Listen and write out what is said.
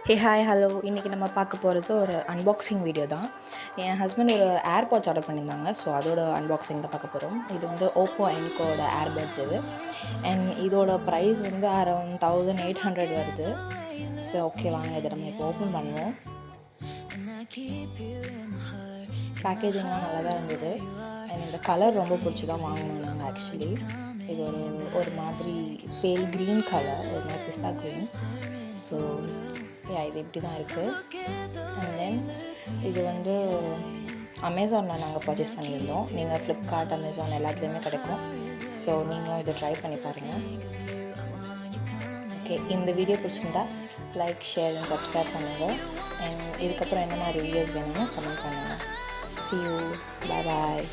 Hey hi hello இன்றைக்கி நம்ம பார்க்க போகிறது ஒரு அன்பாக்சிங் வீடியோ தான். என் ஹஸ்பண்ட் ஒரு ஏர்பாட்ஸ் ஆர்டர் பண்ணியிருந்தாங்க. ஸோ அதோட அன்பாக்சிங் தான் பார்க்க போகிறோம். இது வந்து ஓப்போ என்கோட ஏர்பட்ஸ் இது. அண்ட் இதோட ப்ரைஸ் வந்து அரௌண்ட் 1800 வருது. ஸோ ஓகே, வாங்க இதை நம்ம இப்போ ஓப்பன் பண்ணுவோம். பேக்கேஜிங்லாம் நல்லா தான் இருந்தது. அண்ட் இந்த கலர் ரொம்ப பிடிச்சி தான் வாங்கினோம் நாங்கள் ஆக்சுவலி. இது ஒரு மாதிரி பேல் க்ரீன் கலர், ஒரு மாதிரி பிஸ்தா க்ரீன். ஸோ இது இப்படி தான் இருக்குது. அண்ட் தென் இது வந்து அமேசானில் நாங்கள் பர்ச்சேஸ் பண்ணியிருந்தோம். நீங்கள் ஃப்ளிப்கார்ட், அமேசான் எல்லாத்துலேயுமே கிடைக்கும். ஸோ நீங்களும் இதை ட்ரை பண்ணி பாருங்கள். ஓகே, இந்த வீடியோ பிடிச்சிருந்தா லைக், ஷேர் அண்ட் சப்ஸ்கிரைப் பண்ணுங்கள். அண்ட் இதுக்கப்புறம் என்ன மாதிரி வீடியோஸ் வேணும்னு கமெண்ட் பண்ணுங்கள். See you. Bye bye.